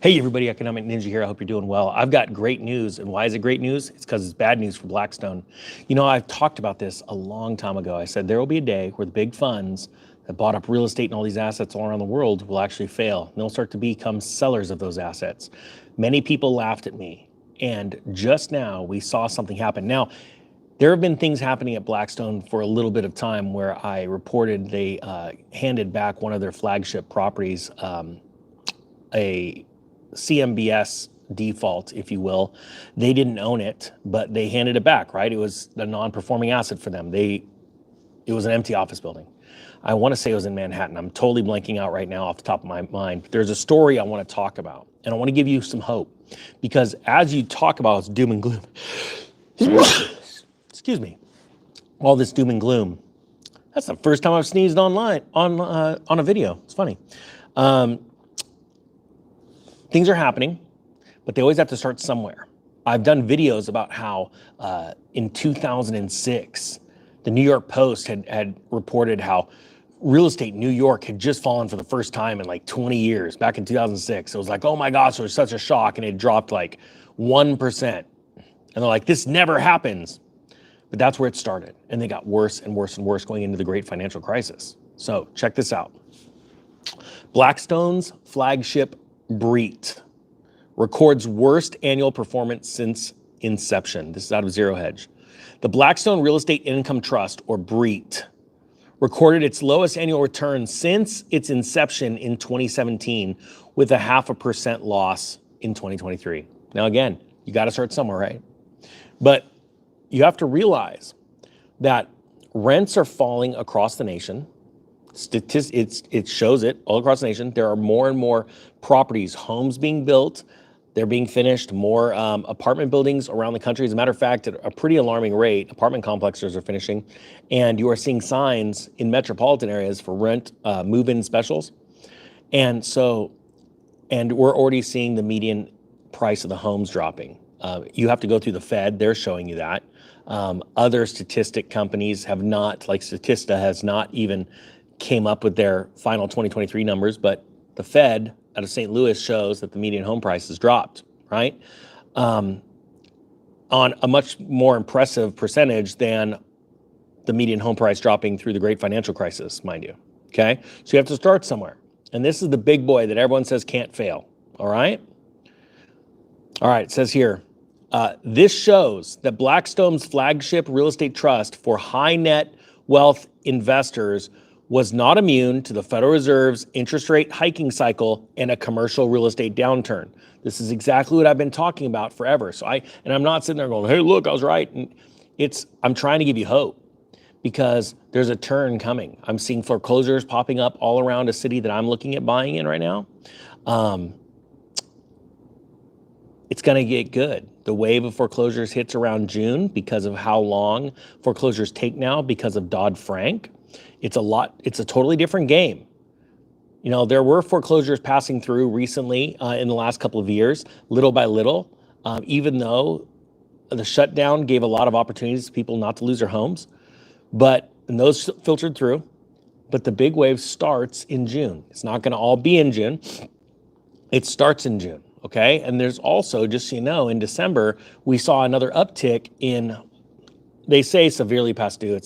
Hey everybody, Economic Ninja here. I hope you're doing well. I've got great news. And why is it great news? It's because it's bad news for Blackstone. You know, I've talked about this a long time ago. I said there will be a day where the big funds that bought up real estate and all these assets all around the world will actually fail. And they'll start to become sellers of those assets. Many people laughed at me. And just now we saw something happen. Now, there have been things happening at Blackstone for a little bit of time where I reported they handed back one of their flagship properties, a CMBS default, if you will. They didn't own it, but they handed it back, right? It was a non-performing asset for them. It was an empty office building. I want to say it was in Manhattan. I'm totally blanking out right now off the top of my mind. But there's a story I want to talk about, and I want to give you some hope, because as you talk about it's doom and gloom, excuse me, all this doom and gloom. That's the first time I've sneezed online on a video. It's funny. Things are happening, but they always have to start somewhere. I've done videos about how in 2006, the New York Post had reported how real estate in New York had just fallen for the first time in like 20 years, back in 2006. It was like, oh my gosh, it was such a shock, and it dropped like 1%. And they're like, this never happens. But that's where it started. And they got worse and worse and worse going into the great financial crisis. So check this out. Blackstone's flagship BREIT records worst annual performance since inception. This is out of Zero Hedge. The Blackstone Real Estate Income Trust, or BREIT, recorded its lowest annual return since its inception in 2017, with a 0.5% loss in 2023. Now again, you got to start somewhere, right? But you have to realize that rents are falling across the nation. It shows it all across the nation. There are more and more properties, homes being built. They're being finished. More apartment buildings around the country. As a matter of fact, at a pretty alarming rate, apartment complexes are finishing. And you are seeing signs in metropolitan areas for rent move-in specials. And we're already seeing the median price of the homes dropping. You have to go through the Fed. They're showing you that. Other statistic companies have not, like Statista has not even came up with their final 2023 numbers, but the Fed out of St. Louis shows that the median home price has dropped, right? On a much more impressive percentage than the median home price dropping through the great financial crisis, mind you, okay? So you have to start somewhere. And this is the big boy that everyone says can't fail, all right? All right, it says here, this shows that Blackstone's flagship real estate trust for high net wealth investors was not immune to the Federal Reserve's interest rate hiking cycle and a commercial real estate downturn. This is exactly what I've been talking about forever. So I'm not sitting there going, hey, look, I was right. And I'm trying to give you hope, because there's a turn coming. I'm seeing foreclosures popping up all around a city that I'm looking at buying in right now. It's going to get good. The wave of foreclosures hits around June because of how long foreclosures take now because of Dodd-Frank. It's a totally different game. You know, there were foreclosures passing through recently in the last couple of years, little by little, even though the shutdown gave a lot of opportunities to people not to lose their homes, and those filtered through. But the big wave starts in June. It's not going to all be in June. It starts in June, okay? And there's also, just so you know, in December, we saw another uptick in, they say severely past due,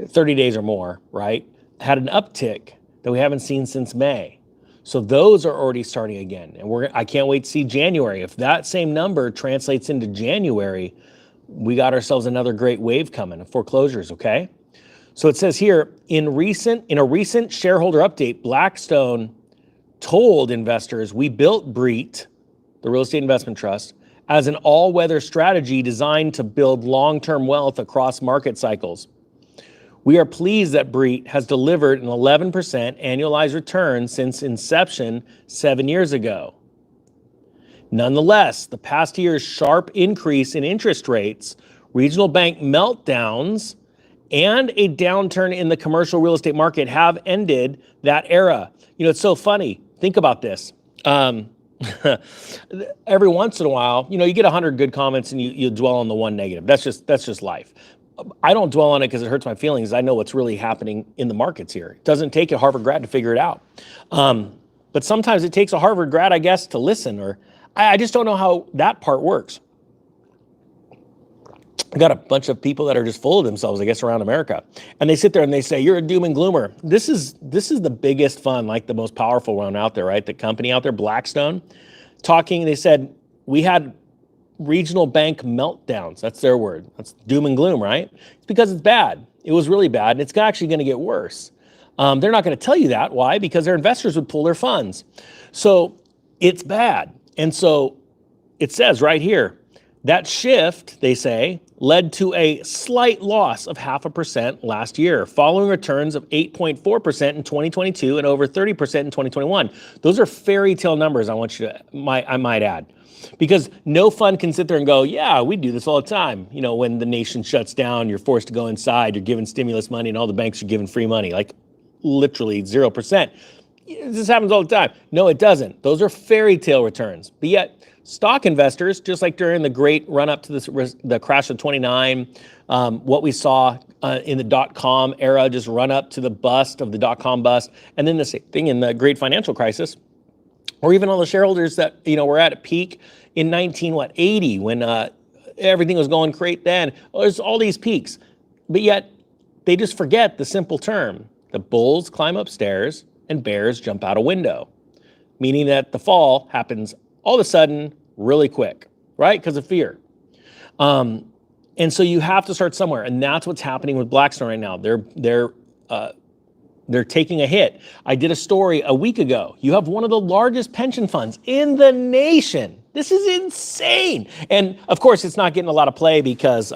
30 days or more, right? Had an uptick that we haven't seen since May. So those are already starting again. And I can't wait to see January. If that same number translates into January, we got ourselves another great wave coming of foreclosures, okay? So it says here, in a recent shareholder update, Blackstone told investors, we built BREIT, the Real Estate Investment Trust, as an all-weather strategy designed to build long-term wealth across market cycles. We are pleased that BREIT has delivered an 11% annualized return since inception 7 years ago. Nonetheless, the past year's sharp increase in interest rates, regional bank meltdowns, and a downturn in the commercial real estate market have ended that era. You know, it's so funny. Think about this. Every once in a while, you know, you get 100 good comments and you dwell on the one negative. That's just life. I don't dwell on it because it hurts my feelings. I know what's really happening in the markets here. It doesn't take a Harvard grad to figure it out. But sometimes it takes a Harvard grad, I guess, to listen, or I just don't know how that part works. I got a bunch of people that are just full of themselves, I guess, around America. And they sit there and they say, you're a doom and gloomer. This is the biggest fund, like the most powerful one out there, right? The company out there, Blackstone, talking, they said, we had regional bank meltdowns. That's their word. That's doom and gloom, right? It's because it's bad. It was really bad, and it's actually going to get worse. They're not going to tell you that. Why? Because their investors would pull their funds. So it's bad. And so it says right here, that shift, they say, led to a slight loss of 0.5% last year, following returns of 8.4% in 2022 and over 30% in 2021. Those are fairy tale numbers, I might add. Because no fund can sit there and go, yeah, we do this all the time. You know, when the nation shuts down, you're forced to go inside, you're given stimulus money, and all the banks are giving free money, like literally 0%. This happens all the time. No, it doesn't. Those are fairy tale returns. But yet, stock investors, just like during the great run-up to the crash of 29, what we saw in the dot-com era, just run up to the bust of the dot-com bust, and then the same thing in the great financial crisis, or even all the shareholders that, you know, were at a peak in 1980 when everything was going great then. There's all these peaks. But yet, they just forget the simple term. The bulls climb upstairs and bears jump out a window, meaning that the fall happens all of a sudden really quick, right? Because of fear. And so you have to start somewhere, and that's what's happening with Blackstone right now. They're taking a hit. I did a story a week ago. You have one of the largest pension funds in the nation. This is insane. And of course, it's not getting a lot of play because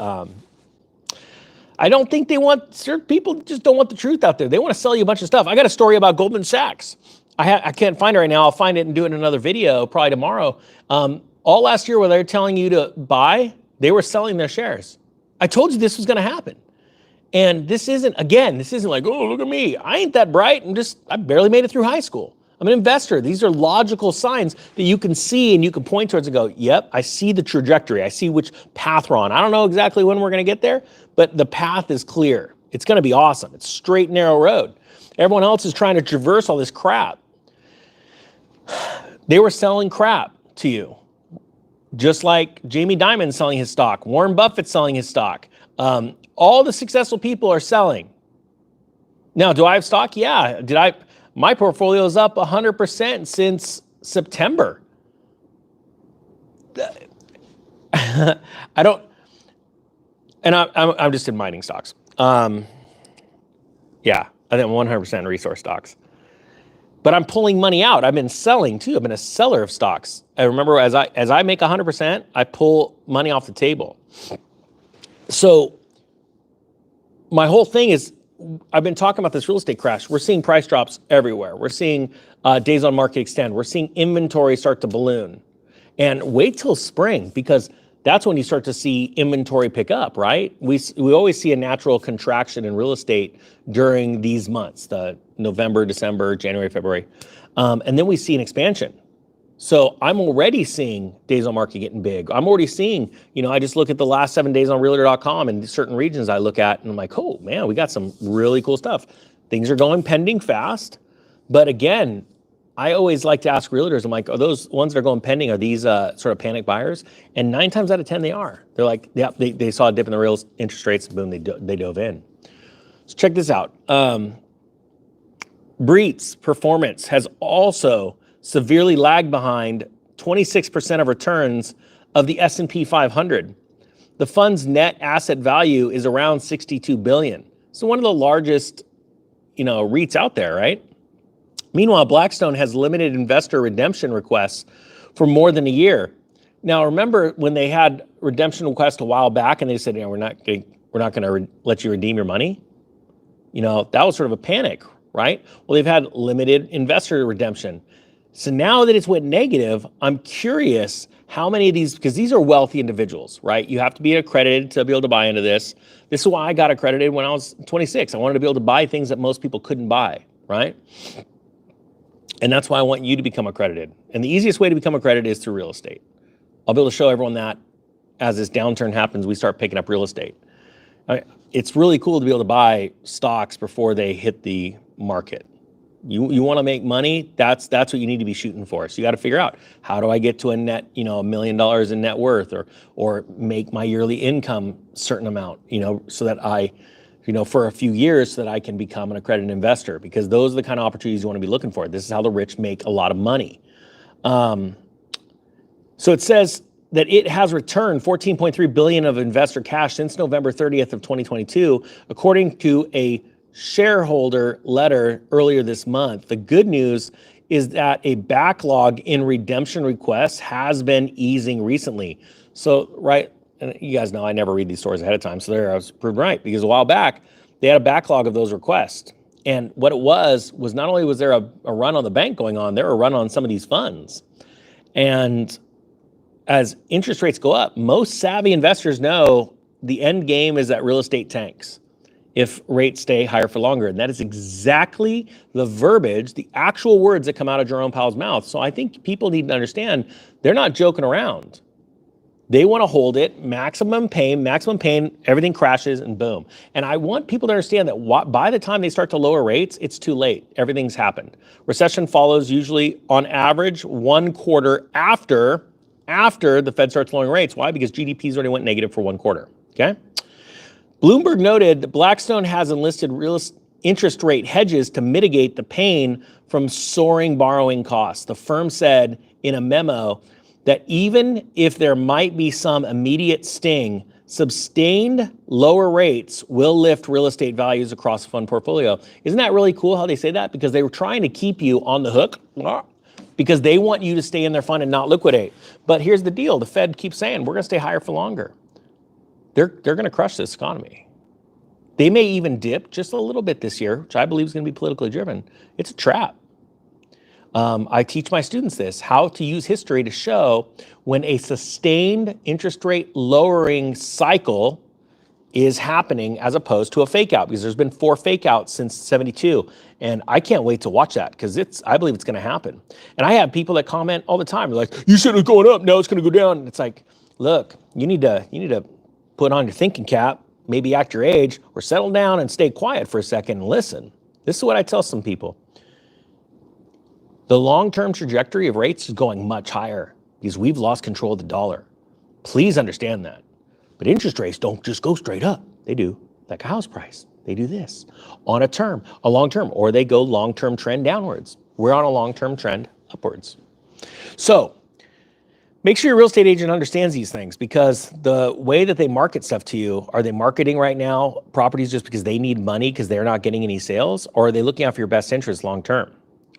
I don't think certain people just don't want the truth out there. They want to sell you a bunch of stuff. I got a story about Goldman Sachs. I can't find it right now. I'll find it and do it in another video, probably tomorrow. All last year, where they're telling you to buy, they were selling their shares. I told you this was going to happen. And this isn't like, oh, look at me. I ain't that bright. I barely made it through high school. I'm an investor. These are logical signs that you can see and you can point towards and go, yep, I see the trajectory. I see which path we're on. I don't know exactly when we're going to get there, but the path is clear. It's going to be awesome. It's straight, narrow road. Everyone else is trying to traverse all this crap. They were selling crap to you. Just like Jamie Dimon's selling his stock. Warren Buffett's selling his stock. All the successful people are selling. Now, do I have stock? Yeah. My portfolio is up 100% since September. I'm just in mining stocks. Yeah, I think 100% resource stocks. But I'm pulling money out. I've been selling too. I've been a seller of stocks. I remember as I make 100%, I pull money off the table. So my whole thing is, I've been talking about this real estate crash. We're seeing price drops everywhere. We're seeing days on market extend. We're seeing inventory start to balloon. And wait till spring, because that's when you start to see inventory pick up, right? We always see a natural contraction in real estate during these months, the November, December, January, February. And then we see an expansion. So I'm already seeing days on market getting big. I'm already seeing, I just look at the last 7 days on realtor.com and certain regions I look at and I'm like, oh man, we got some really cool stuff. Things are going pending fast. But again, I always like to ask realtors, I'm like, are those ones that are going pending, are these sort of panic buyers? And 9 times out of 10, they are. They're like, yeah, they saw a dip in the real interest rates, boom, they dove in. So check this out. Breit's performance has also severely lagged behind 26% of returns of the S&P 500. The fund's net asset value is around $62 billion. So one of the largest, REITs out there, right? Meanwhile, Blackstone has limited investor redemption requests for more than a year. Now, remember when they had redemption requests a while back and they said, we're not going to let you redeem your money? That was sort of a panic, right? Well, they've had limited investor redemption. So now that it's went negative, I'm curious how many of these, because these are wealthy individuals, right? You have to be accredited to be able to buy into this. This is why I got accredited when I was 26. I wanted to be able to buy things that most people couldn't buy, right? And that's why I want you to become accredited. And the easiest way to become accredited is through real estate. I'll be able to show everyone that as this downturn happens, we start picking up real estate. It's really cool to be able to buy stocks before they hit the market. You want to make money, that's what you need to be shooting for. So you got to figure out, how do I get to a net, $1 million in net worth, or make my yearly income certain amount, so that I, for a few years, so that I can become an accredited investor, because those are the kind of opportunities you want to be looking for. This is how the rich make a lot of money. So it says that it has returned $14.3 billion of investor cash since November 30th of 2022, according to a shareholder letter earlier this month. The good news is that a backlog in redemption requests has been easing recently. So, right, and you guys know I never read these stories ahead of time, so there I was proven right, because a while back, they had a backlog of those requests. And what it was not only was there a run on the bank going on, there were a run on some of these funds. And as interest rates go up, most savvy investors know the end game is that real estate tanks if rates stay higher for longer. And that is exactly the verbiage, the actual words that come out of Jerome Powell's mouth. So I think people need to understand they're not joking around. They want to hold it, maximum pain, everything crashes and boom. And I want people to understand that by the time they start to lower rates, it's too late. Everything's happened. Recession follows usually on average 1 quarter after the Fed starts lowering rates. Why? Because GDP's already went negative for 1 quarter, okay? Bloomberg noted that Blackstone has enlisted real interest rate hedges to mitigate the pain from soaring borrowing costs. The firm said in a memo that even if there might be some immediate sting, sustained lower rates will lift real estate values across the fund portfolio. Isn't that really cool how they say that? Because they were trying to keep you on the hook, because they want you to stay in their fund and not liquidate. But here's the deal. The Fed keeps saying, we're going to stay higher for longer. They're going to crush this economy. They may even dip just a little bit this year, which I believe is going to be politically driven. It's a trap. I teach my students this, how to use history to show when a sustained interest rate lowering cycle is happening as opposed to a fake out, because there's been 4 fake outs since 72. And I can't wait to watch that, because I believe it's going to happen. And I have people that comment all the time. They're like, you said it was going up, now it's going to go down. And it's like, look, you need to put on your thinking cap, maybe act your age, or settle down and stay quiet for a second and listen. This is what I tell some people. The long-term trajectory of rates is going much higher because we've lost control of the dollar. Please understand that. But interest rates don't just go straight up. They do, like a house price. They do this on a long-term, or they go long-term trend downwards. We're on a long-term trend upwards. So make sure your real estate agent understands these things, because the way that they market stuff to you, are they marketing right now properties just because they need money because they're not getting any sales, or are they looking out for your best interest long-term?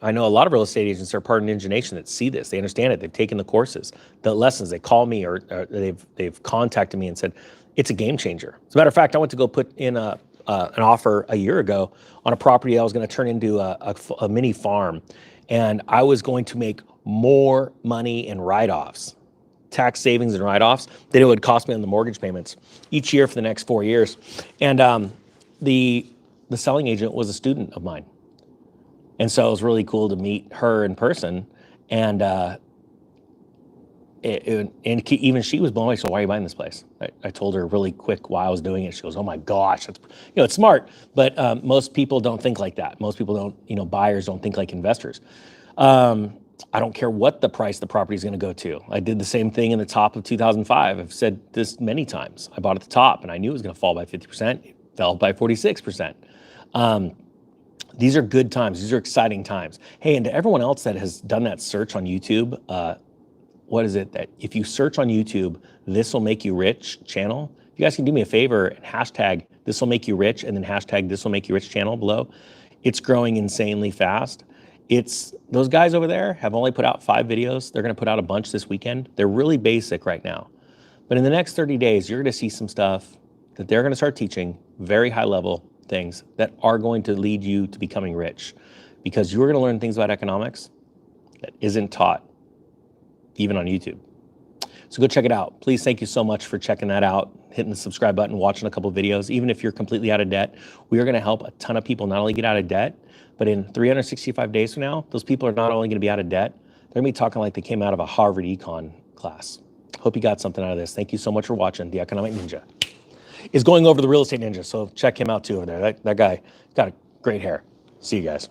I know a lot of real estate agents are part of Ninja Nation that see this. They understand it. They've taken the courses, the lessons. They call me, or they've contacted me and said, it's a game changer. As a matter of fact, I went to go put in an offer a year ago on a property I was going to turn into a mini farm. And I was going to make more money in write-offs, tax savings and write-offs, than it would cost me on the mortgage payments each year for the next 4 years. And the selling agent was a student of mine. And so it was really cool to meet her in person. And even she was blown away. So why are you buying this place? I told her really quick why I was doing it. She goes, oh my gosh, that's, it's smart. But most people don't think like that. Most people don't, buyers don't think like investors. I don't care what the price the property is going to go to. I did the same thing in the top of 2005. I've said this many times. I bought at the top and I knew it was going to fall by 50%. It fell by 46%. These are good times. These are exciting times. Hey, and to everyone else that has done that search on YouTube, what is it that if you search on YouTube, this will make you rich channel? If you guys can do me a favor and hashtag this will make you rich, and then hashtag this will make you rich channel below. It's growing insanely fast. Those guys over there have only put out 5 videos. They're going to put out a bunch this weekend. They're really basic right now. But in the next 30 days, you're going to see some stuff that they're going to start teaching, very high level things that are going to lead you to becoming rich, because you're going to learn things about economics that isn't taught even on YouTube. So go check it out. Please, thank you so much for checking that out, hitting the subscribe button, watching a couple of videos. Even if you're completely out of debt, we are going to help a ton of people not only get out of debt, but in 365 days from now, those people are not only going to be out of debt, they're going to be talking like they came out of a Harvard econ class. Hope you got something out of this. Thank you so much for watching. The Economic Ninja is going over the Real Estate Ninja, so check him out too over there. That guy got a great hair. See you guys.